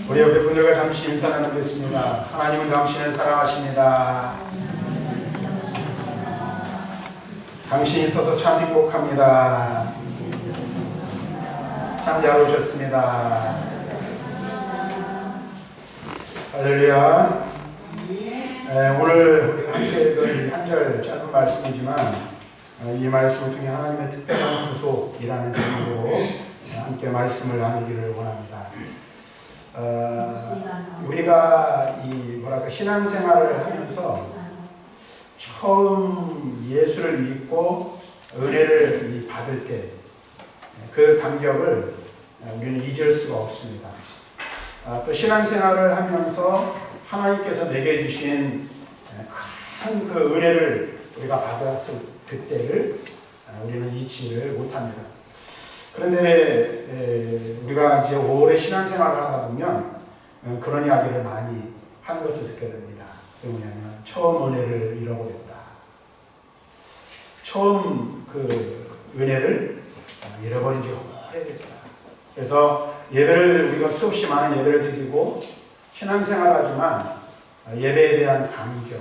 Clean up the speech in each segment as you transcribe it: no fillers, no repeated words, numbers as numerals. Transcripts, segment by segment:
우리 옆에 분들과 잠시 인사 나누겠습니다. 하나님은 당신을 사랑하십니다. 당신이 있어서 참 행복합니다. 참 잘 오셨습니다. 할렐루야. 오늘 우리가 함께 읽은 한 절 짧은 말씀이지만 이 말씀을 통해 하나님의 특별한 구속이라는 제목으로 함께 말씀을 나누기를 원합니다. 우리가 신앙생활을 하면서 처음 예수를 믿고 은혜를 받을 때 그 감격을 우리는 잊을 수가 없습니다. 또 신앙생활을 하면서 하나님께서 내게 주신 큰 그 은혜를 우리가 받았을 그때를 우리는 잊지를 못합니다. 그런데 우리가 이제 오래 신앙생활을 하다 보면 그런 이야기를 많이 하는 것을 듣게 됩니다. 뭐냐면 처음 은혜를 잃어버렸다. 처음 그 은혜를 잃어버린 지 오래됐다. 그래서 예배를 우리가 수없이 많은 예배를 드리고 신앙생활하지만 예배에 대한 감격,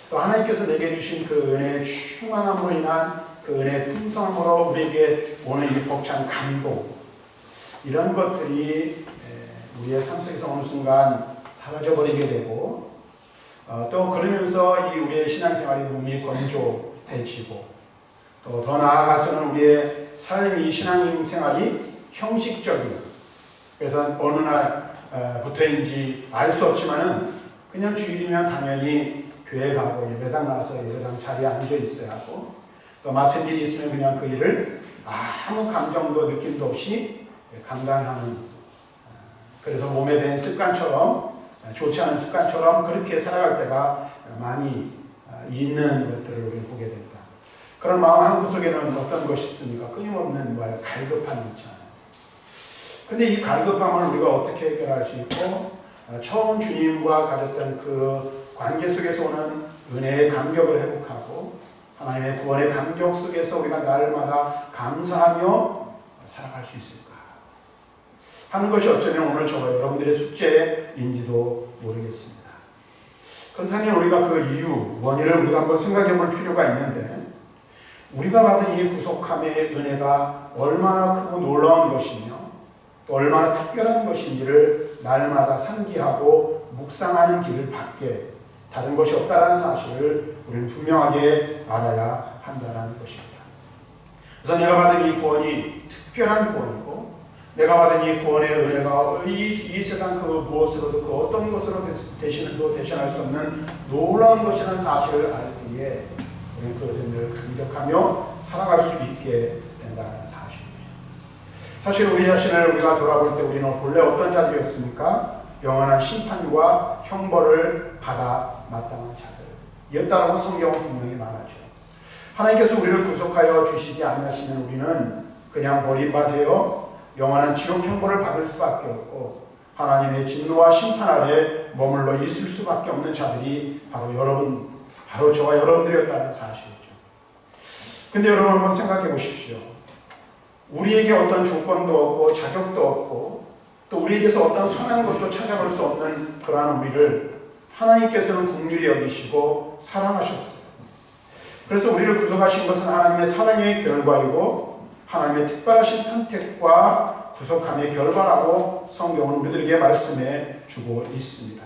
또 하나님께서 내게 주신 그 은혜의 충만함으로 인한 그 은혜의 풍성함으로 우리에게 오는 이 벅찬 감동, 이런 것들이 우리의 삶 속에서 어느 순간 사라져버리게 되고 또 그러면서 이 우리의 신앙생활이 몸이 건조해지고 또 더 나아가서는 우리의 삶이 신앙생활이 형식적이고 그래서 어느 날부터인지 알 수 없지만은 그냥 주일이면 당연히 교회 가고 예배당 나와서 예배당 자리에 앉아 있어야 하고 또 맡은 일이 있으면 그냥 그 일을 아무 감정도 느낌도 없이 감당하는, 그래서 몸에 밴 습관처럼, 좋지 않은 습관처럼 그렇게 살아갈 때가 많이 있는 것들을 우리는 보게 됩니다. 그런 마음 한 구석에는 어떤 것이 있습니까? 끊임없는 갈급함이 있잖아요. 그런데 이 갈급함을 우리가 어떻게 해결할 수 있고 처음 주님과 가졌던 그 관계 속에서 오는 은혜의 감격을 회복하고 하나님의 구원의 감격 속에서 우리가 날마다 감사하며 살아갈 수 있을까 하는 것이 어쩌면 오늘 저와 여러분들의 숙제인지도 모르겠습니다. 그렇다면 우리가 그 이유, 원인을 우리가 한번 생각해 볼 필요가 있는데, 우리가 받은 이 구속함의 은혜가 얼마나 크고 놀라운 것이며 또 얼마나 특별한 것인지를 날마다 상기하고 묵상하는 길을 밖에 다른 것이 없다는 사실을 우리는 분명하게 알아야 한다는 것입니다. 그래서 내가 받은 이 구원이 특별한 구원이고 내가 받은 이 구원의 은혜가 이 세상 그 무엇으로도 그 어떤 것으로 대신할 수 없는 놀라운 것이라는 사실을 알 때에 우리는 그것을 늘 감격하며 살아갈 수 있게 된다는 사실이죠. 사실 우리 자신을 우리가 돌아볼 때 우리는 본래 어떤 자들이었습니까? 영원한 심판과 형벌을 받아 마땅한 자들이었다라고 성경은 분명히 말하죠. 하나님께서 우리를 구속하여 주시지 않으시면 우리는 그냥 버림받아 영원한 지옥 형벌을 받을 수밖에 없고 하나님의 진노와 심판 아래 머물러 있을 수밖에 없는 자들이 바로 저와 여러분들이었다는 사실이죠. 근데 여러분 한번 생각해 보십시오. 우리에게 어떤 조건도 없고 자격도 없고 또 우리에게서 어떤 선한 것도 찾아볼 수 없는 그러한 우리를 하나님께서는 긍휼히 여기시고 사랑하셨어요. 그래서 우리를 구속하신 것은 하나님의 사랑의 결과이고 하나님의 특별하신 선택과 구속함의 결과라고 성경은 우리들에게 말씀해 주고 있습니다.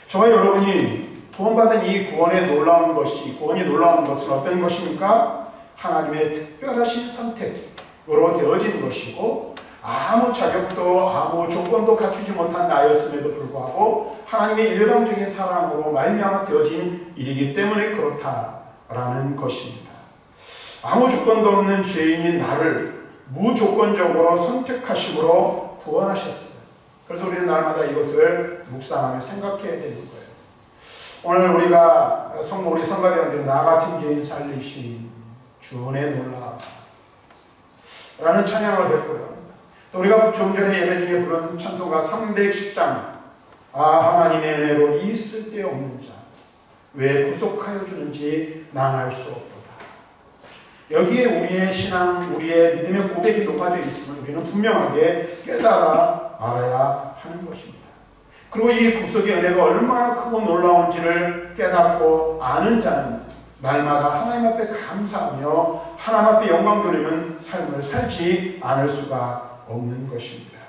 저와 여러분이 구원받은 이 구원이 놀라운 것은 어떤 것입니까? 하나님의 특별하신 선택으로 되어진 것이고 아무 자격도 아무 조건도 갖추지 못한 나였음에도 불구하고 하나님의 일방적인 사랑으로 말미암아 되어진 일이기 때문에 그렇다라는 것입니다. 아무 조건도 없는 죄인인 나를 무조건적으로 선택하심으로 구원하셨어요. 그래서 우리는 날마다 이것을 묵상하며 생각해야 되는 거예요. 오늘 우리가 우리 성가대원들이 나 같은 죄인 살리신 주은혜 놀라 라는 찬양을 했고요. 또 우리가 좀 전에 예배 중에 부른 찬송가 310장 하나님의 은혜로 이 쓸데없는 자 왜 구속하여 주는지 난 알 수 없도다. 여기에 우리의 신앙, 우리의 믿음의 고백이 녹아져 있으면 우리는 분명하게 깨달아 알아야 하는 것입니다. 그리고 이 구속의 은혜가 얼마나 크고 놀라운지를 깨닫고 아는 자는 날마다 하나님 앞에 감사하며 하나님 앞에 영광 돌리는 삶을 살지 않을 수가 없는 것입니다.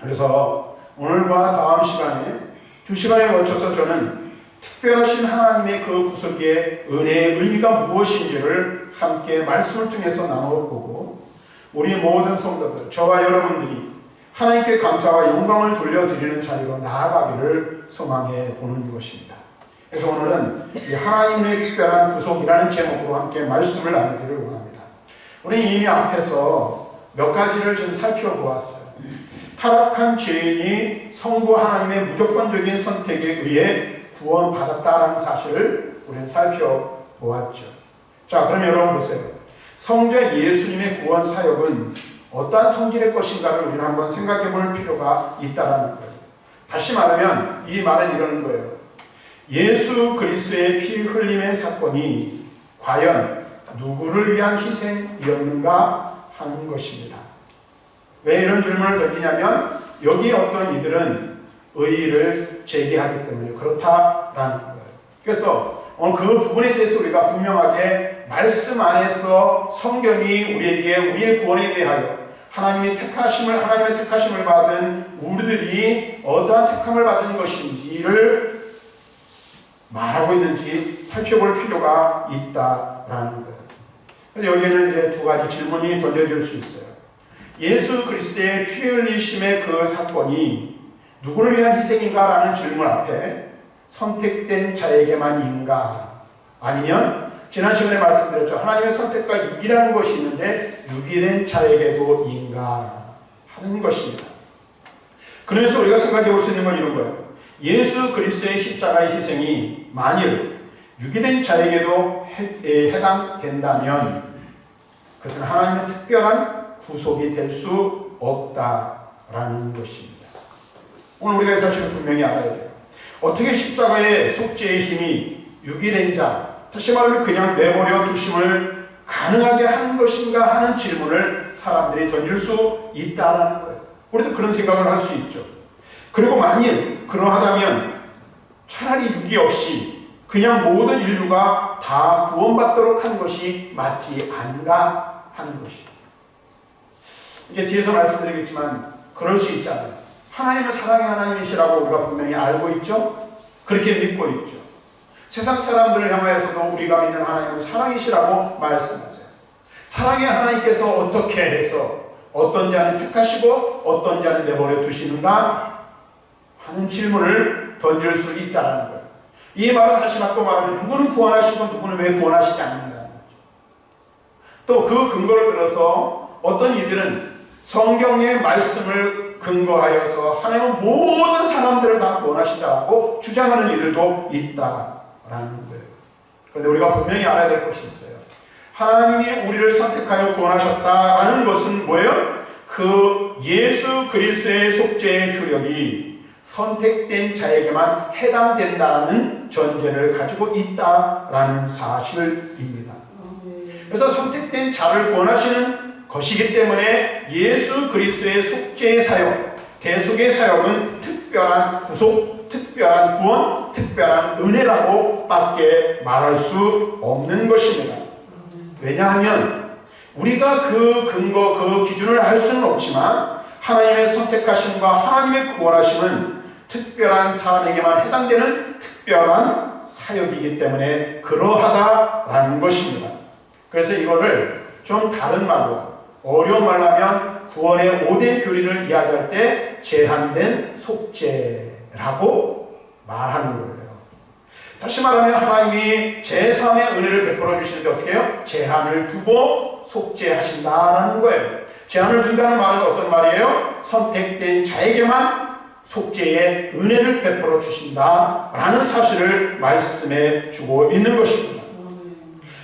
그래서 오늘과 다음 시간에 2시간에 걸쳐서 저는 특별하신 하나님의 그 구속의 은혜의 의미가 무엇인지를 함께 말씀을 통해서 나눠보고 우리 모든 성도들, 저와 여러분들이 하나님께 감사와 영광을 돌려드리는 자리로 나아가기를 소망해 보는 것입니다. 그래서 오늘은 이 하나님의 특별한 구속이라는 제목으로 함께 말씀을 나누기를 원합니다. 우리는 이미 앞에서 몇 가지를 좀 살펴보았어요. 타락한 죄인이 성부 하나님의 무조건적인 선택에 의해 구원받았다는 사실을 우리는 살펴보았죠. 자, 그럼 여러분 보세요. 성자 예수님의 구원 사역은 어떠한 성질의 것인가를 우리는 한번 생각해 볼 필요가 있다는 거예요. 다시 말하면 이 말은 이런 거예요. 예수 그리스도의 피 흘림의 사건이 과연 누구를 위한 희생이었는가 하는 것입니다. 왜 이런 질문을 던지냐면 여기 어떤 이들은 의의를 제기하기 때문에 그렇다라는 거예요. 그래서 오늘 그 부분에 대해서 우리가 분명하게 말씀 안에서 성경이 우리에게 우리의 구원에 대하여 하나님의 택하심을 받은 우리들이 어떠한 택함을 받은 것인지를 말하고 있는지 살펴볼 필요가 있다라는 거예요. 그래서 여기에는 이제 두 가지 질문이 던져질 수 있어요. 예수 그리스도의 피 흘리심의 그 사건이 누구를 위한 희생인가라는 질문 앞에 선택된 자에게만인가? 아니면 지난 시간에 말씀드렸죠. 하나님의 선택과 유기라는 것이 있는데 유기된 자에게도 인가 하는 것입니다. 그래서 우리가 생각해 볼 수 있는 건 이런 거예요. 예수 그리스도의 십자가의 희생이 만일 유기된 자에게도 해당된다면 그것은 하나님의 특별한 구속이 될 수 없다라는 것입니다. 오늘 우리가 이 사실을 분명히 알아야 돼요. 어떻게 십자가의 속죄의 힘이 유기된 자, 다시 말하면 그냥 내버려 두심을 가능하게 하는 것인가 하는 질문을 사람들이 던질 수 있다는 거예요. 우리도 그런 생각을 할 수 있죠. 그리고 만일 그러하다면 차라리 유기 없이 그냥 모든 인류가 다 구원받도록 하는 것이 맞지 않은가 하는 것이죠. 이제 뒤에서 말씀드리겠지만 그럴 수 있잖아요. 하나님은 사랑의 하나님이시라고 우리가 분명히 알고 있죠. 그렇게 믿고 있죠. 세상 사람들을 향하여서도 우리가 믿는 하나님은 사랑이시라고 말씀하세요. 사랑의 하나님께서 어떻게 해서 어떤 자는 택하시고 어떤 자는 내버려 두시는가 하는 질문을 던질 수 있다는 거예요. 이 말은 다시 바꿔 말하면 누구는 구원하시고 누구는 왜 구원하시지 않는다는 거죠. 또 그 근거를 들어서 어떤 이들은 성경의 말씀을 근거하여서 하나님은 모든 사람들을 다 구원하신다고 주장하는 이들도 있다라는 거예요. 그런데 우리가 분명히 알아야 될 것이 있어요. 하나님이 우리를 선택하여 구원하셨다라는 것은 뭐예요? 그 예수 그리스도의 속죄의 효력이 선택된 자에게만 해당된다는 전제를 가지고 있다라는 사실입니다. 그래서 선택된 자를 구원하시는 것이기 때문에 예수 그리스도의 속죄의 사역, 대속의 사역은 특별한 구속, 특별한 구원, 특별한 은혜라고 밖에 말할 수 없는 것입니다. 왜냐하면 우리가 그 근거, 그 기준을 알 수는 없지만 하나님의 선택하심과 하나님의 구원하심은 특별한 사람에게만 해당되는 특별한 사역이기 때문에 그러하다라는 것입니다. 그래서 이거를 좀 다른 말로 어려운 말로 하면 구원의 5대 교리를 이야기할 때 제한된 속죄라고 말하는 거예요. 다시 말하면 하나님이 제3의 은혜를 베풀어 주시는데 어떻게 해요? 제한을 두고 속죄하신다라는 거예요. 제한을 둔다는 말은 어떤 말이에요? 선택된 자에게만 속죄의 은혜를 베풀어 주신다라는 사실을 말씀해 주고 있는 것입니다.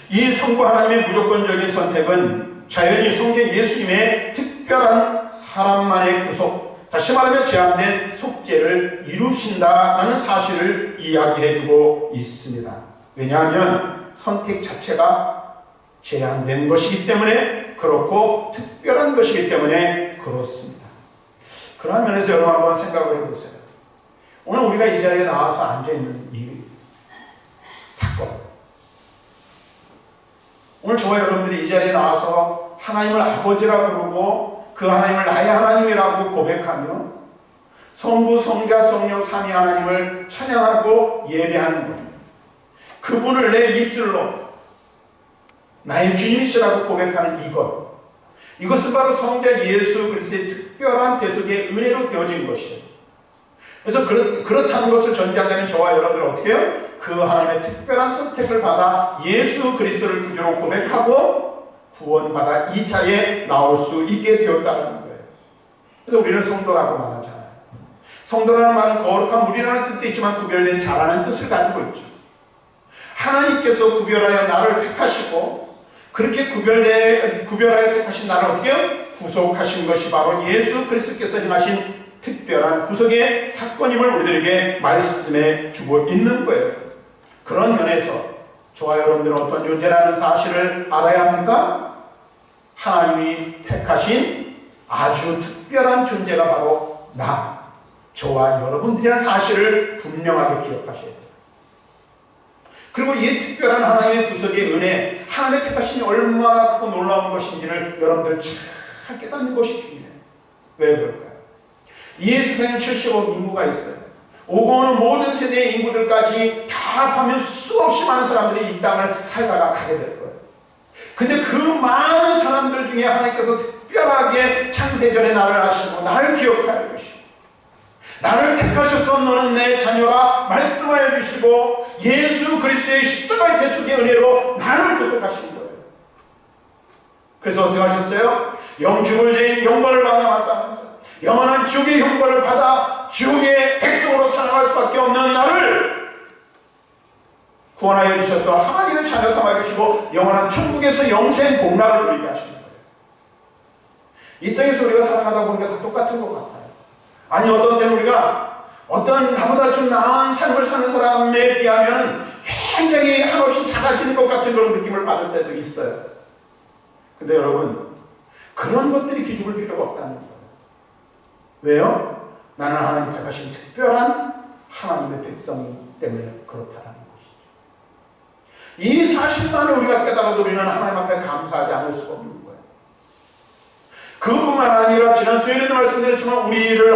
이 성부 하나님의 무조건적인 선택은 자연히 성자 예수님의 특별한 사람만의 구속, 다시 말하면 제한된 속죄를 이루신다라는 사실을 이야기해주고 있습니다. 왜냐하면 선택 자체가 제한된 것이기 때문에 그렇고 특별한 것이기 때문에 그렇습니다. 그런 면에서 여러분 한번 생각을 해보세요. 오늘 우리가 이 자리에 나와서 앉아있는 이 사건, 오늘 저와 여러분들이 이 자리에 나와서 하나님을 아버지라고 부르고 그 하나님을 나의 하나님이라고 고백하며 성부, 성자, 성령 삼위 하나님을 찬양하고 예배하는 것, 그분을 내 입술로 나의 주님이시라고 고백하는 이것은 바로 성자 예수 그리스도의 특별한 대속의 은혜로 되어진 것이에요. 그래서 그렇다는 것을 전제한다면 저와 여러분들은 어떻게 해요? 그 하나님의 특별한 선택을 받아 예수 그리스도를 구주로 고백하고 구원받아 이 자리에 나올 수 있게 되었다는 거예요. 그래서 우리는 성도라고 말하잖아요. 성도라는 말은 거룩한 무리라는 뜻도 있지만 구별된 자라는 뜻을 가지고 있죠. 하나님께서 구별하여 나를 택하시고 그렇게 구별하여 택하신 나를 어떻게 해요? 구속하신 것이 바로 예수 그리스도께서 행하신 특별한 구속의 사건임을 우리들에게 말씀해 주고 있는 거예요. 그런 면에서 저와 여러분들은 어떤 존재라는 사실을 알아야 합니까? 하나님이 택하신 아주 특별한 존재가 바로 저와 여러분들이라는 사실을 분명하게 기억하셔야 돼요. 그리고 이 특별한 하나님의 구속의 은혜, 하나님의 택하심이 얼마나 크고 놀라운 것인지를 여러분들 잘 깨닫는 것이 중요해요. 왜 그럴까요? 이 세상에 70억 인구가 있어요. 오고 오는 모든 세대의 인구들까지 다 합하면 수없이 많은 사람들이 이 땅을 살다가 가게 될 거예요. 근데 그 많은 사람들 중에 하나님께서 특별하게 창세전에 나를 하시고 나를 기억하여 주시고 나를 택하셔서 너는 내 자녀라 말씀하여 주시고 예수 그리스도의 십자가의 대속의 은혜로 나를 구속하신 거예요. 그래서 어떻게 하셨어요? 영죽을 죄인 형벌을 받아 마땅한 자, 영원한 지옥의 형벌을 받아 지옥의 백성으로 살아갈 수밖에 없는 나를 구원하여 주셔서 하나님의 자녀 삼아 주시고 영원한 천국에서 영생 복락을 누리게 하시는 거예요. 이 땅에서 우리가 살아가다 보니까 다 똑같은 것 같아요. 아니 어떤 때는 우리가 어떤 나보다 좀 나은 삶을 사는 사람에 비하면 굉장히 한없이 작아지는 것 같은 그런 느낌을 받을 때도 있어요. 근데 여러분 그런 것들이 기죽을 필요가 없다는 거예요. 왜요? 나는 하나님 택하신 특별한 하나님의 백성이기 때문에 그렇다는 것이죠. 이 사실만을 우리가 깨달아도 우리는 하나님 앞에 감사하지 않을 수가 없는 거예요. 그뿐만 아니라 지난 수요일에도 말씀드렸지만 우리를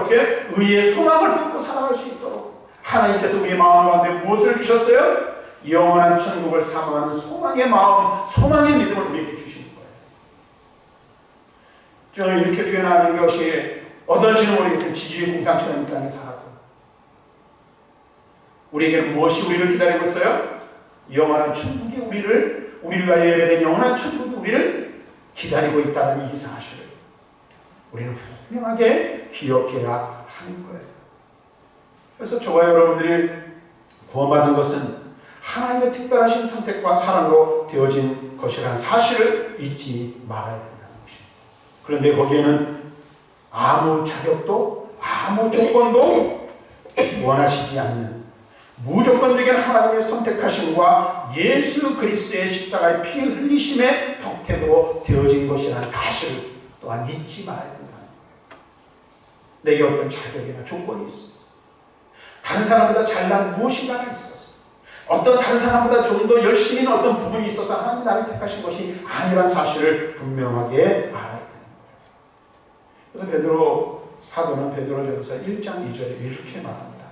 어떻게 의의 소망을 품고 살아갈 수 있도록 하나님께서 우리의 마음 가운데 무엇을 주셨어요? 영원한 천국을 사모하는 소망의 마음, 소망의 믿음을 우리에게 주시는 거예요. 저는 이렇게 표현하는 것이 어떤지는 모르겠지만 지지의 공산처럼 이 땅에 살아도 우리에게는 무엇이 우리를 기다리고 있어요? 영원한 천국이 우리를 위하여 예배된 영원한 천국이 우리를 기다리고 있다는 이 사실을 우리는 분명하게 기억해야 하는 거예요. 그래서 저와 여러분들이 구원받은 것은 하나님의 특별하신 선택과 사랑으로 되어진 것이라는 사실을 잊지 말아야 된다는 것입니다. 그런데 거기에는 아무 자격도 아무 조건도 원하시지 않는 무조건적인 하나님의 선택하심과 예수 그리스도의 십자가의 피 흘리심의 덕택으로 되어진 것이라는 사실을 또한 잊지 말아야 된다는 거예요. 내게 어떤 자격이나 조건이 있었어. 다른 사람보다 잘난 무엇인가가 있었어. 어떤 다른 사람보다 좀 더 열심히 있는 어떤 부분이 있어서 하나님 나를 택하신 것이 아니란 사실을 분명하게 알아야 되는 거예요. 그래서 베드로 사도는 베드로전서 1장 2절에 이렇게 말합니다.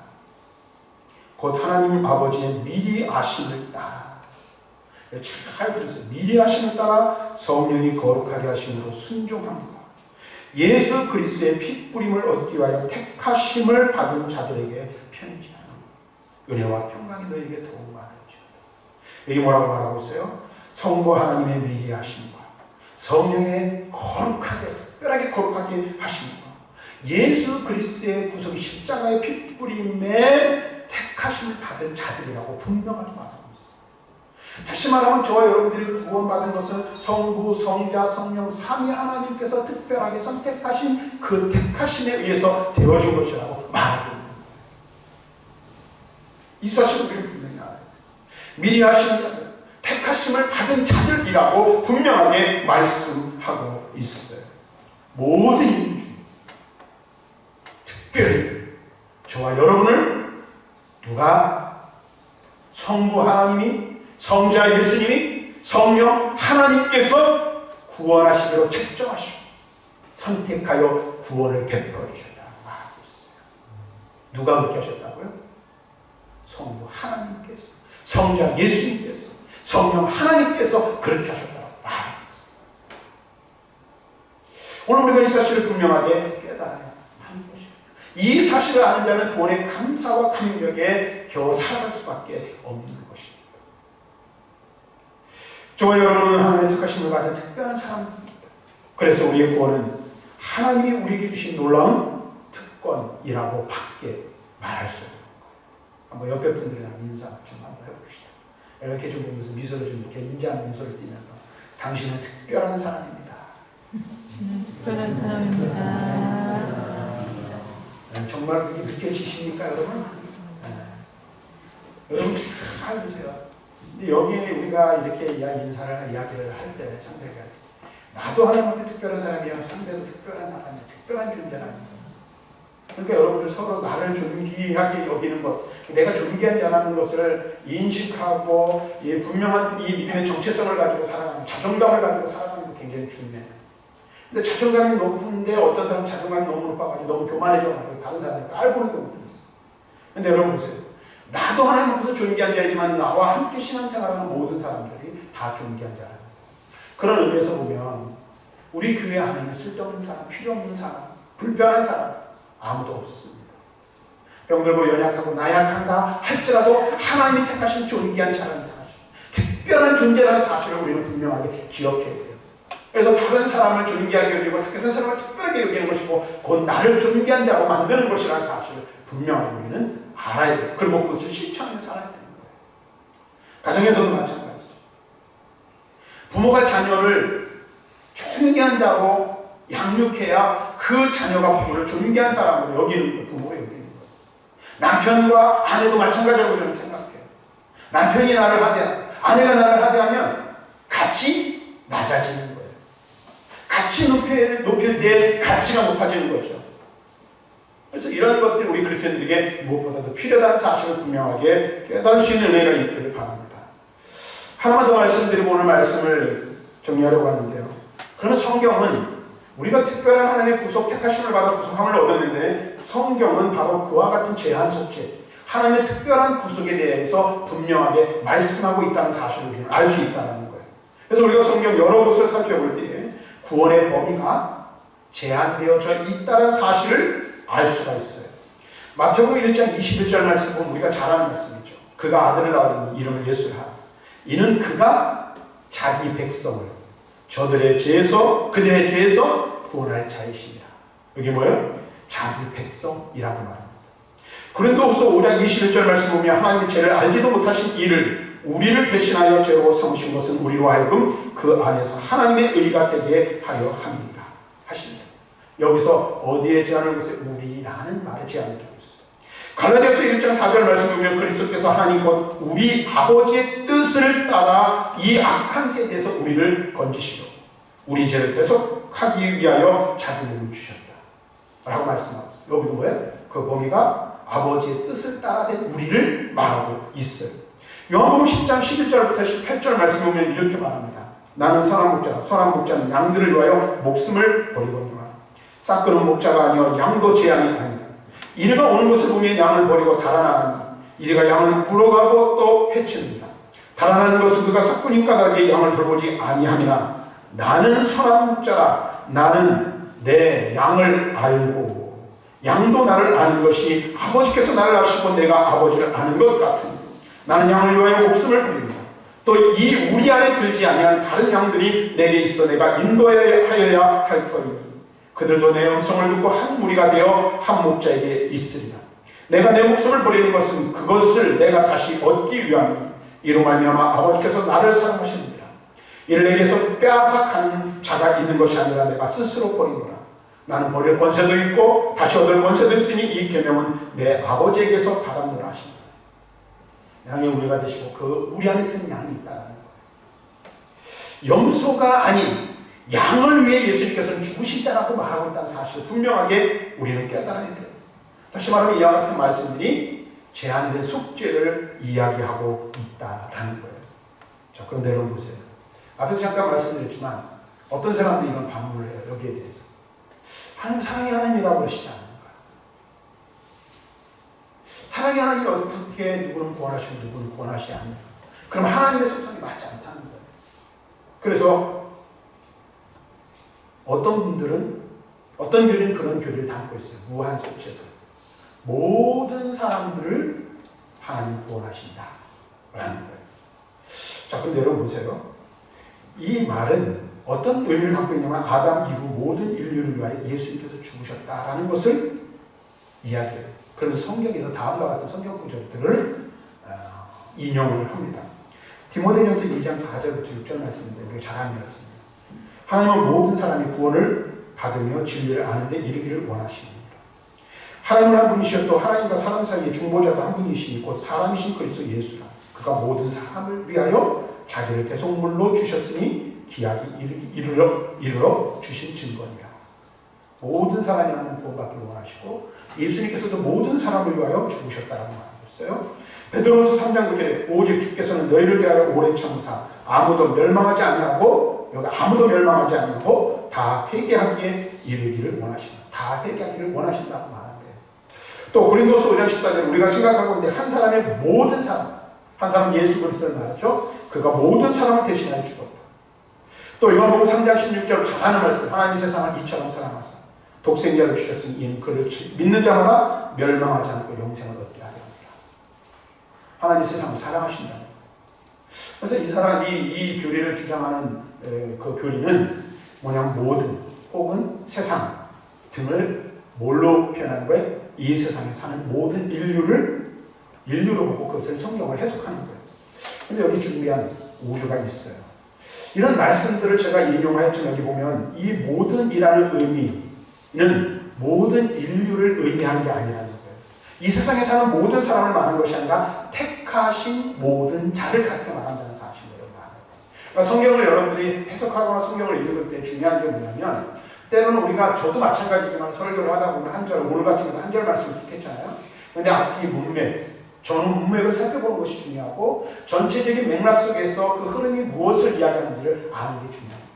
곧 하나님 아버지의 미리 아심을 따라, 잘 들으세요. 미리 아심을 따라 성령이 거룩하게 하심으로 순종함과 예수 그리스도의 핏뿌림을 얻기 위하여 택하심을 받은 자들에게 편지하는 은혜와 평강이 너에게 더욱 많을지어다. 여기 뭐라고 말하고 있어요? 성부 하나님의 미리 하심과 성령의 거룩하게, 특별하게 거룩하게 하심과 예수 그리스도의 구속 십자가의 핏뿌림에 택하심을 받은 자들이라고 분명하게 말하고 있어요. 다시 말하면 저와 여러분들이 구원받은 것은 성부, 성자, 성령 삼위 하나님께서 특별하게 선택하신 그 택하심에 의해서 되어진 것이라고 말하고 있는 거예요. 이 사실을 우리는 분명히 알아야 돼요. 미리 하신 자들, 택하심을 받은 자들이라고 분명하게 말씀하고 있어요. 모든 인류 특별히 저와 여러분을 누가 성부 하나님이, 성자 예수님이, 성령 하나님께서 구원하시기로 책정하시고 선택하여 구원을 베풀어 주셨다고 말하고 있어요. 누가 그렇게 하셨다고요? 성부 하나님께서, 성자 예수님께서, 성령 하나님께서 그렇게 하셨다고 말하고 있어요. 오늘 우리가 이 사실을 분명하게 깨달아야 하는 것입니다. 이 사실을 아는 자는 구원의 감사와 감격에 겨우 살아갈 수밖에 없는 것입니다. 저와 여러분은 하나님의 택하심을 받은 특별한 사람입니다. 그래서 우리의 구원은 하나님이 우리에게 주신 놀라운 특권이라고 밖에 말할 수 없는 거예요. 한번 옆에 분들이랑 인사 좀 한번 해봅시다. 이렇게 좀 보면서 미소를 좀 이렇게 인자한 미소를 띠면서 당신은 특별한 사람입니다. 특별한 사람입니다. 정말 그게 느껴지십니까, 여러분? 여러분 잘 보세요. 여기에 우리가 이렇게 이야기를 할 때 상대가 나도 하나님 앞에 특별한 사람이야, 상대도 특별한 사람이야, 특별한 존재라는 거예요. 그러니까 여러분들 서로 나를 존귀하게 여기는 것, 내가 존귀한 자라는 것을 인식하고 분명한 이 믿음의 정체성을 가지고 살아가는, 자존감을 가지고 살아가는 게 굉장히 중요해요. 근데 자존감이 높은데 어떤 사람은 자존감이 너무 높아가지고 너무 교만해져가지고 다른 사람을 깔보는 경우도 있어요. 근데 여러분 보세요. 나도 하나님 앞에서 존귀한 자이지만 나와 함께 신앙생활하는 모든 사람들이 다 존귀한 자라는 거예요. 그런 의미에서 보면 우리 교회 안에는 쓸데없는 사람, 필요 없는 사람, 불편한 사람 아무도 없습니다. 병들고 연약하고 나약한다 할지라도 하나님이 택하신 존귀한 자라는 사실, 특별한 존재라는 사실을 우리는 분명하게 기억해야 돼요. 그래서 다른 사람을 존귀하게 여기고 다른 사람을 특별하게 여기는 것이고 곧 나를 존귀한 자로 만드는 것이라는 사실을 분명하게 우리는 알아야 돼요. 그리고 그것을 실천하며 살아야 되는 거예요. 가정에서도 마찬가지죠. 부모가 자녀를 존귀한 자로 양육해야 그 자녀가 부모를 존귀한 사람으로 여기는 거예요. 부모를 여기는 거예요. 남편과 아내도 마찬가지라고 저는 생각해요. 남편이 나를 하대하고 아내가 나를 하대하면 같이 낮아지는 거예요. 같이 높여 내 가치가 높아지는 거죠. 그래서 이런 것들이 우리 그리스도인들에게 무엇보다도 필요하다는 사실을 분명하게 깨달을 수 있는 은혜가 있기를 바랍니다. 하나만 더 말씀드리고 오늘 말씀을 정리하려고 하는데요. 그러면 성경은 우리가 특별한 하나님의 구속, 택하심을 받아 구속함을 얻었는데 성경은 바로 그와 같은 제한 속죄, 하나님의 특별한 구속에 대해서 분명하게 말씀하고 있다는 사실을 우리는 알 수 있다는 거예요. 그래서 우리가 성경 여러 곳을 살펴볼 때에 구원의 범위가 제한되어져 있다는 사실을 알 수가 있어요. 마태복음 1장 21절 말씀 보면 우리가 잘 아는 말씀이죠. 그가 아들을 낳으니 이름을 예수라. 이는 그가 자기 백성을 그들의 죄에서 구원할 자이시니라. 여기 뭐예요? 자기 백성이라고 말합니다. 고린도후서 5장 21절 말씀 보면 하나님의 죄를 알지도 못하신 이를 우리를 대신하여 죄로 삼으신 것은 우리로 하여금 그 안에서 하나님의 의가 되게 하려 함이라 하십니다. 여기서 어디에 제한을 것에 우리라는 말에 제한을 두고 있어요. 갈라디아서 1장 4절 말씀 보면 그리스도께서 하나님 곧 우리 아버지의 뜻을 따라 이 악한 세대에서 우리를 건지시고 우리 죄를 대속하기 위하여 자기 몸을 주셨다 라고 말씀하고 있어요. 여기도 뭐예요? 그 범위가 아버지의 뜻을 따라 된 우리를 말하고 있어요. 요한복음 10장 11절부터 18절 말씀 보면 이렇게 말합니다. 나는 선한 목자라. 선한 목자는 양들을 위하여 목숨을 버리거니와 싹그는 목자가 아니여 양도 제 양이 아니라 이리가 오는 것을 보면 양을 버리고 달아나니 이리가 양을 물어가고 또 해치는다. 달아나는 것은 그가 싹군인 까닭에 양을 돌보지 아니함이나 나는 선한 목자라. 나는 내 양을 알고 양도 나를 아는 것이 아버지께서 나를 아시고 내가 아버지를 아는 것 같으니 나는 양을 위하여 목숨을 버립니다. 또 이 우리 안에 들지 아니한 다른 양들이 내게 있어 내가 인도하여야 할 터이니 그들도 내 음성을 듣고 한 무리가 되어 한 목자에게 있으리라. 내가 내 목숨을 버리는 것은 그것을 내가 다시 얻기 위함이니 이로 말미암아 아버지께서 나를 사랑하시느니라. 이를 내게서 빼앗아가는 자가 있는 것이 아니라 내가 스스로 버리노라. 나는 버릴 권세도 있고 다시 얻을 권세도 있으니 이 계명은 내 아버지에게서 받았노라 하시니라. 양의 우리가 되시고 그 우리 안에 든 양이 있다는 거예요. 염소가 아닌 양을 위해 예수님께서는 죽으신다라고 말하고 있다는 사실을 분명하게 우리는 깨달아야 돼요. 다시 말하면 이와 같은 말씀들이 제한된 속죄를 이야기하고 있다라는 거예요. 자, 그런데 여러분 보세요. 앞에서 잠깐 말씀드렸지만 어떤 사람들이 이런 반문을 해요. 여기에 대해서. 하나님 사랑의 하나님이라고 그러시지 않는가? 사랑의 하나님이 어떻게 누구는 구원하시고 누구는 구원하시지 않는가? 그럼 하나님의 속성이 맞지 않다는 거예요. 그래서 어떤 분들은 어떤 교리는 그런 교리를 담고 있어요. 무한 속죄설. 모든 사람들을 하나님 구원하신다 라는 거예요. 자, 근데 여러분 보세요. 이 말은 어떤 의미를 갖고 있냐면 아담 이후 모든 인류를 위하여 예수님께서 죽으셨다라는 것을 이야기해요. 그래서 성경에서 다음과 같은 성경 구절들을 인용을 합니다. 디모데전서 2장 4절부터 6절 말씀인데 우리가 잘 아는 말씀입니다. 하나님은 모든 사람이 구원을 받으며 진리를 아는 데 이르기를 원하십니다. 하나님은 한 분이시여 또 하나님과 사람 사이의 중보자도 한 분이시니 곧 사람이신 그리스도 예수라. 그가 모든 사람을 위하여 자기를 대속물로 주셨으니 기약이 이르러 주신 증거니라. 모든 사람이 하나님 구원받기를 원하시고 예수님께서도 모든 사람을 위하여 죽으셨다라고 말하셨어요. 베드로후서 3장 9절에 오직 주께서는 너희를 위하여 오래 참으사 아무도 멸망하지 아니하고 여기 아무도 멸망하지 아니하고 다 회개하기에 이르기를 원하신다. 다 회개하기를 원하신다고 말한대요. 또 고린도서 5장 14절 우리가 생각하고 있는데 한 사람의 모든 사람 한 사람 예수 그리스도를 말하죠. 그가 모든 사람을 대신하여 죽었다. 또 요한복음 3장 16절 잘 아는 말씀 하나님 세상을 이처럼 사랑하사 독생자를 주셨으니 이는 그를 믿는 자마다 멸망하지 않고 영생을 얻게 하려 합니다. 하나님 세상을 사랑하신다. 그래서 이 교리를 주장하는 그 교리는 뭐냐면 모든 혹은 세상 등을 뭘로 표현하는 거예요? 이 세상에 사는 모든 인류로 보고 그것을 성경을 해석하는 거예요. 근데 여기 중요한 오류가 있어요. 이런 말씀들을 제가 인용하였지만 여기 보면 이 모든이라는 의미는 모든 인류를 의미하는 게 아니라는 거예요. 이 세상에 사는 모든 사람을 말하는 것이 아니라 택하신 모든 자를 갖게 말한다는 사실을 말합니다. 그러니까 성경을 여러분들이 해석하거나 성경을 읽을 때 중요한 게 뭐냐면 때로는 우리가 저도 마찬가지지만 설교를 하다 보면 한 절, 오늘 같은 경우도 한 절 말씀 듣겠잖아요. 그런데 앞뒤 문맥, 전후 문맥을 살펴보는 것이 중요하고 전체적인 맥락 속에서 그 흐름이 무엇을 이야기하는지를 아는 게 중요합니다.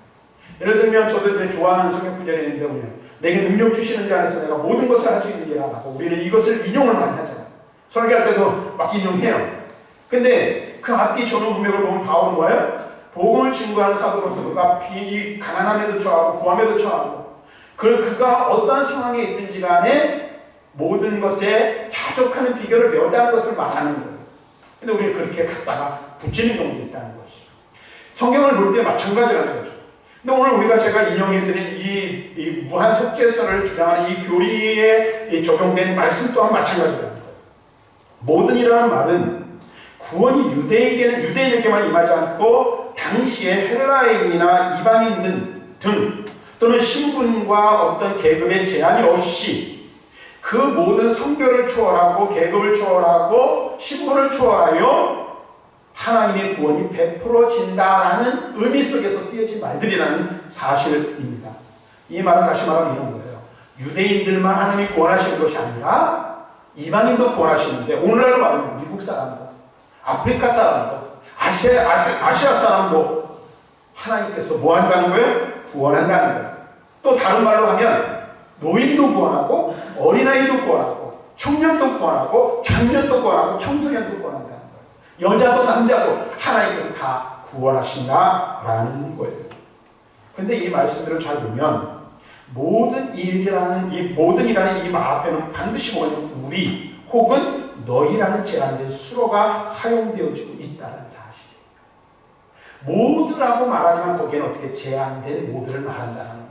예를 들면 저도 이제 좋아하는 성경 구절이 있는데 보면 내게 능력 주시는 자 안에서 내가 모든 것을 할 수 있는 이라 하고 우리는 이것을 인용을 많이 하잖아요. 설교할 때도 막 인용해요. 근데 그 앞뒤 전후 문맥을 보면 바울은 뭐예요? 복음을 증거하는 사도로서 그가 가난함에도 처하고 구함에도 처하고 그가 어떠한 상황에 있든지 간에 모든 것에 자족하는 비결을 배웠다는 것을 말하는 거예요. 근데 우리는 그렇게 갖다가 붙이는 경우도 있다는 것이죠. 성경을 볼 때 마찬가지라는 거죠. 근데 오늘 우리가 제가 인용해드린 이 무한 속죄설을 주장하는 이 교리에 적용된 말씀 또한 마찬가지라는 거예요. 모든이라는 말은 구원이 유대인에게만 임하지 않고 당시에 헬라인이나 이방인 등 또는 신분과 어떤 계급의 제한이 없이 그 모든 성별을 초월하고 계급을 초월하고 신분을 초월하여 하나님의 구원이 베풀어진다라는 의미 속에서 쓰여진 말들이라는 사실입니다. 이 말은 다시 말하면 이런 거예요. 유대인들만 하나님이 구원하시는 것이 아니라 이방인도 구원하시는데 오늘날로 말하면 미국 사람도 아프리카 사람도 아시아 사람도 하나님께서 뭐 한다는 거예요? 구원한다는 거예요. 또 다른 말로 하면 노인도 구원하고 어린아이도 구원하고 청년도 구원하고 장년도 구원하고 청소년도 구원한다는 거예요. 여자도 남자도 하나님께서 다 구원하신다라는 거예요. 근데 이 말씀들을 잘 보면 모든이라는 이 말 앞에는 반드시 뭐냐면 우리 혹은 너희라는 제한된 수로가 사용되어지고 있다는 사실이에요. 모두라고 말하지만 거기에는 어떻게 제한된 모두를 말한다는 거예요.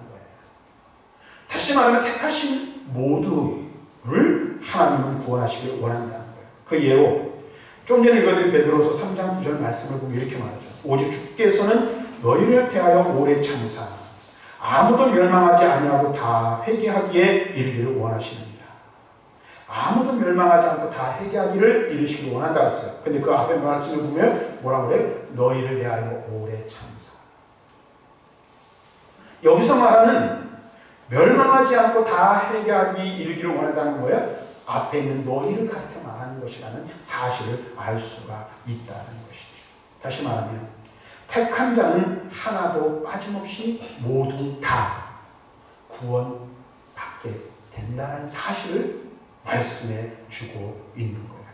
다시 말하면 택하신 모두를 하나님은 구원하시길 원한다는 거예요. 그 예로 좀 전에 읽어드린 베드로서 3장 9절 말씀을 보면 이렇게 말하죠. 오직 주께서는 너희를 대하여 오래 참으사 아무도 멸망하지 아니하고 다 회개하기에 이르기를 원하시느니라. 아무도 멸망하지 않고 다 회개하기를 이르시길 원한다고 했어요. 근데 그 앞에 말씀을 보면 뭐라고 그래요? 너희를 대하여 오래 참으사. 여기서 말하는 멸망하지 않고 다 회개하기 이르기를 원한다는 거예요. 앞에 있는 너희를 가르쳐 말하는 것이라는 사실을 알 수가 있다는 것이죠. 다시 말하면 택한 자는 하나도 빠짐없이 모두 다 구원받게 된다는 사실을 말씀해 주고 있는 거예요.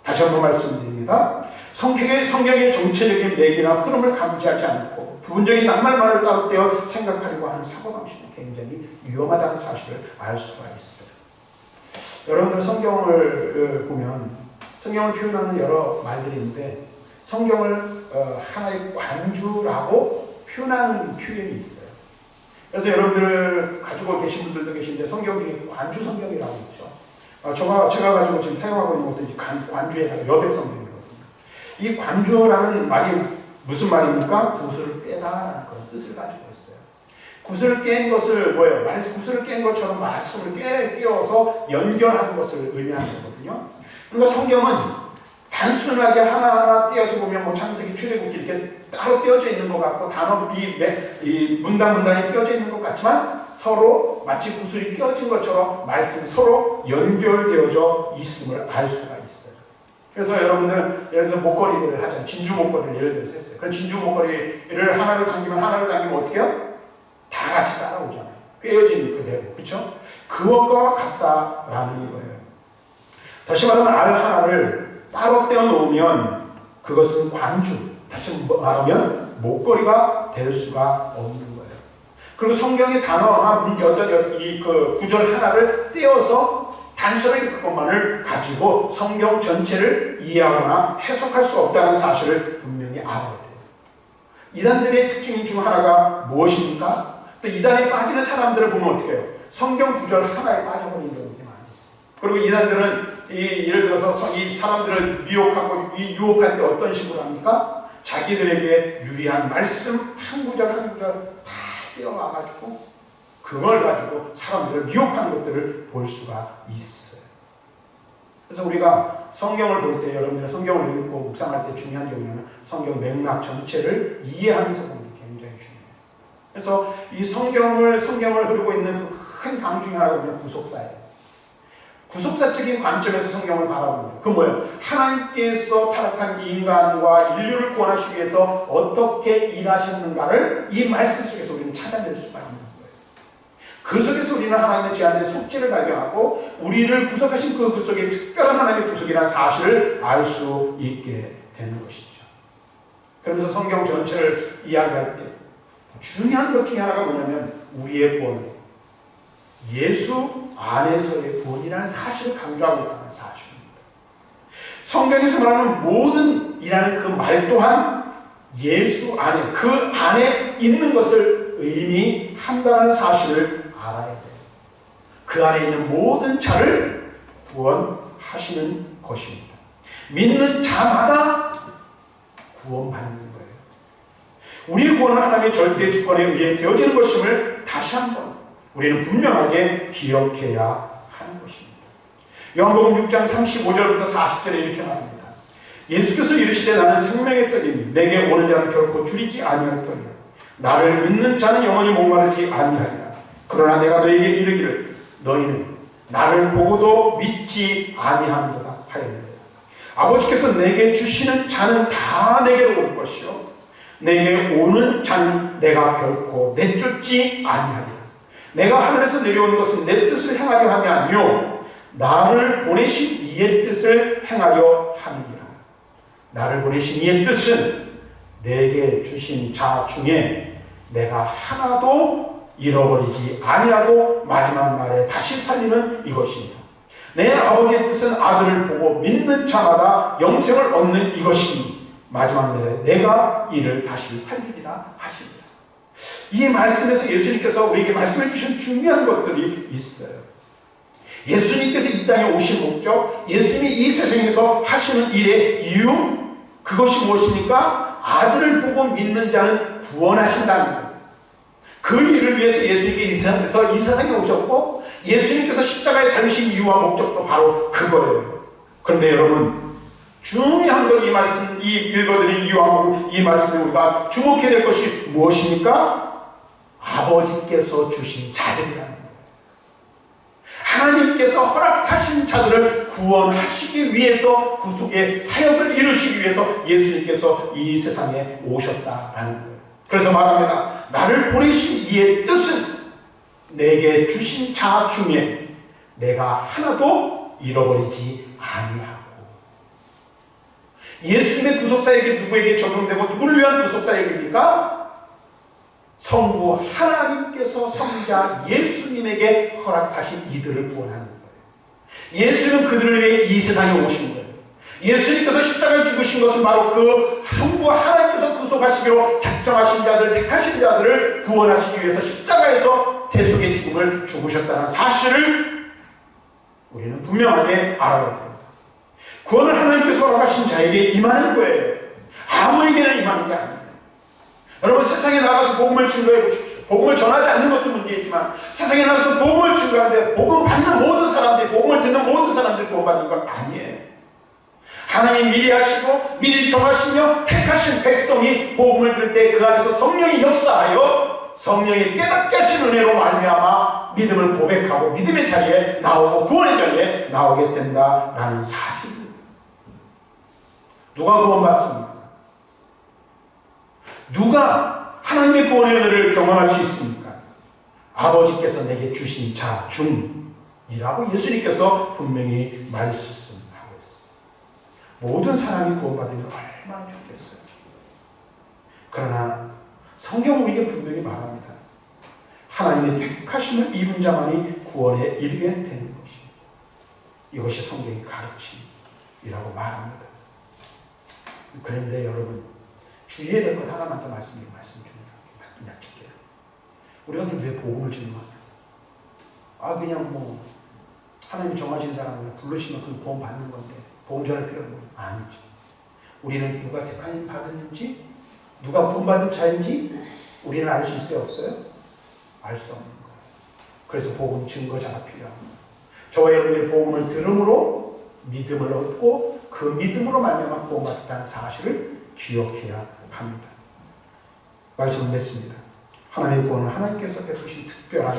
다시 한번 말씀드립니다. 성경의 정체적인 맥이나 흐름을 감지하지 않고 부분적인 낱말만을 따로 생각하려고 하는 사고방식은 굉장히 위험하다는 사실을 알 수가 있어요. 여러분들 성경을 보면 성경을 표현하는 여러 말들이 있는데 성경을 하나의 관주라고 표현하는 표현이 있어요. 그래서 여러분들 가지고 계신 분들도 계신데 성경 중에 관주 성경이라고 있죠. 제가 가지고 지금 사용하고 있는 것도 관주에다가 여백 성경이거든요. 이 관주라는 말이 무슨 말입니까? 구슬을 깨다라는 그런 뜻을 가지고 있어요. 구슬을 깬 것을 뭐예요? 구슬을 깬 것처럼 말씀을 깨어서 연결하는 것을 의미하는 거거든요. 그러니까 성경은 단순하게 하나하나 띄어서 보면 뭐 창세기, 출애굽기 이렇게 따로 띄어져 있는 것 같고 단어 이 문단이 띄어져 있는 것 같지만 서로 마치 구슬이 띄어진 것처럼 말씀이 서로 연결되어져 있음을 알 수가 있어요. 그래서 여러분들 예를 들어서 목걸이를 하잖아요. 진주 목걸이를 예를 들어서 했어요. 그 진주 목걸이를 하나를 당기면 어떻게 해요? 다 같이 따라오잖아요. 꿰어진 그대로. 그렇죠? 그것과 같다라는 거예요. 다시 말하면 알 하나를 따로 떼어 놓으면 그것은 관주, 다시 말하면 목걸이가 될 수가 없는 거예요. 그리고 성경의 단어나 그 구절 하나를 떼어서 단순하게 그것만을 가지고 성경 전체를 이해하거나 해석할 수 없다는 사실을 분명히 알아야 돼요. 이단들의 특징 중 하나가 무엇입니까? 또 이단에 빠지는 사람들을 보면 어떻게 해요? 성경 구절 하나에 빠져버리는 경우가 많이 있어요. 그리고 이단들은 예를 들어서 이 사람들을 미혹하고 유혹할 때 어떤 식으로 합니까? 자기들에게 유리한 말씀 한 구절 한 구절 다 떼어와가지고 그걸 가지고 사람들을 미혹하는 것들을 볼 수가 있어요. 그래서 우리가 성경을 볼 때 여러분들 성경을 읽고 묵상할 때 중요한 게 뭐냐면 성경 맥락 전체를 이해하면서 보는 게 굉장히 중요해요. 그래서 이 성경을 흐르고 있는 큰 강 중에 하나가 그냥 구속사예요. 구속사적인 관점에서 성경을 바라보는 그 뭐예요? 하나님께서 타락한 인간과 인류를 구원하시기 위해서 어떻게 일하셨는가를 이 말씀 속에서 우리는 찾아낼 수가 있는 거예요. 그 속에서 우리는 하나님의 제한된 속죄를 발견하고 우리를 구속하신 그 구속의 특별한 하나님의 구속이라는 사실을 알 수 있게 되는 것이죠. 그러면서 성경 전체를 이야기할 때 중요한 것 중에 하나가 뭐냐면 우리의 구원, 예수 안에서의 구원이라는 사실을 강조하고 있다는 사실입니다. 성경에서 말하는 모든 이라는 그 말 또한 예수 안에, 그 안에 있는 것을 의미한다는 사실을 알아야 돼요. 그 안에 있는 모든 자를 구원하시는 것입니다. 믿는 자마다 구원받는 거예요. 우리의 구원은 하나님의 절대 주권에 의해 되어지는 것임을 다시 한번 우리는 분명하게 기억해야 하는 것입니다. 요한복음 6장 35절부터 40절에 이렇게 말합니다. 예수께서 이르시되 나는 생명의 떡이니 내게 오는 자는 결코 줄이지 아니할 터이라. 나를 믿는 자는 영원히 목마르지 아니하리라. 그러나 내가 너에게 이르기를 너희는 나를 보고도 믿지 아니하는도다 하였느니라. 아버지께서 내게 주시는 자는 다 내게로 올 것이요 내게 오는 자는 내가 결코 내쫓지 아니하리라. 내가 하늘에서 내려온 것은 내 뜻을 행하려 함이 아니요 나를 보내신 이의 뜻을 행하려 함이니라. 나를 보내신 이의 뜻은 내게 주신 자 중에 내가 하나도 잃어버리지 아니하고 마지막 날에 다시 살리는 이것입니다. 내 아버지의 뜻은 아들을 보고 믿는 자마다 영생을 얻는 이것이니 마지막 날에 내가 이를 다시 살리리라 하시니라. 이 말씀에서 예수님께서 우리에게 말씀해 주신 중요한 것들이 있어요. 예수님께서 이 땅에 오신 목적, 예수님이 이 세상에서 하시는 일의 이유, 그것이 무엇입니까? 아들을 보고 믿는 자는 구원하신다는 거예요. 그 일을 위해서 예수님께서 이 세상에 오셨고 예수님께서 십자가에 달리신 이유와 목적도 바로 그거예요. 그런데 여러분 중요한 것, 이 말씀, 이 읽어드린 이유와 이 말씀에 우리가 주목해야 될 것이 무엇입니까? 아버지께서 주신 자들이라는 거예요. 하나님께서 허락하신 자들을 구원하시기 위해서 구속의 사역을 이루시기 위해서 예수님께서 이 세상에 오셨다라는 거예요. 그래서 말합니다. 나를 보내신 이의 뜻은 내게 주신 자 중에 내가 하나도 잃어버리지 아니하고. 예수님의 구속사역이 누구에게 적용되고 누구를 위한 구속사역입니까? 성부 하나님께서 성자 예수님에게 허락하신 이들을 구원하는 거예요. 예수는 그들을 위해 이 세상에 오신 거예요. 예수님께서 십자가에 죽으신 것은 바로 그 성부 하나님께서 구속하시기로 작정하신 자들, 택하신 자들을 구원하시기 위해서 십자가에서 대속의 죽음을 죽으셨다는 사실을 우리는 분명하게 알아야 됩니다. 구원을 하나님께서 허락하신 자에게 임하는 거예요. 아무에게나 임하는 게 아닙니다. 여러분, 세상에 나가서 복음을 증거해 보십시오. 복음을 전하지 않는 것도 문제이지만 세상에 나가서 복음을 증거하는데 복음 받는 모든 사람들이, 복음을 듣는 모든 사람들이 구원받는 건 아니에요. 하나님 미리 하시고 미리 정하시며 택하신 백성이 복음을 들을 때 그 안에서 성령이 역사하여 성령이 깨닫게 하신 은혜로 말미암아 믿음을 고백하고 믿음의 자리에 나오고 구원의 자리에 나오게 된다라는 사실입니다. 누가 구원받습니까? 누가 하나님의 구원의 은혜를 경험할 수 있습니까? 아버지께서 내게 주신 자 중이라고 예수님께서 분명히 말씀하고 있어요. 모든 사람이 구원받으면 얼마나 좋겠어요. 그러나 성경은 우리에게 분명히 말합니다. 하나님의 택하심을 입은 자만이 구원에 이르게 되는 것입니다. 이것이 성경의 가르침이라고 말합니다. 그런데 여러분, 주의해야 될 것 하나만 더 말씀 줍니다. 약속해요. 우리가 왜 복음을 증거하냐? 그냥 뭐 하나님이 정하신 사람을 부르시면 그 구원 받는 건데 복음 전할 필요는 아니죠. 우리는 누가 택하심 받았는지, 누가 구원받은 자인지 우리는 알 수 있어요, 없어요? 알 수 없는 거예요. 그래서 복음 증거자가 필요합니다. 저와 여러분들이 복음을 들음으로 믿음을 얻고 그 믿음으로 말미암아 구원받았다는 사실을 기억해야 합니다. 말씀을 맺습니다. 하나님의 구원은 하나님께서 베푸신 특별한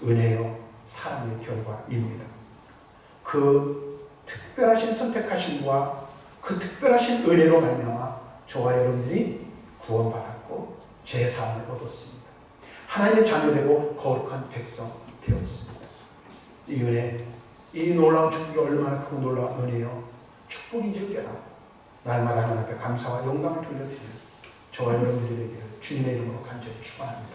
은혜요 사랑의 결과입니다. 그 특별하신 선택하심과 그 특별하신 은혜로 말미암아 저와 여러분들이 구원받았고 제사함을 얻었습니다. 하나님의 자녀되고 거룩한 백성 되었습니다. 이 은혜, 이 놀라운 축복이 얼마나 크고 놀라운 은혜요 축복인지 깨닫고 날마다 하나님 앞에 감사와 영광을 돌려드리는 저와 여러분들이 되기를 주님의 이름으로 간절히 축원합니다.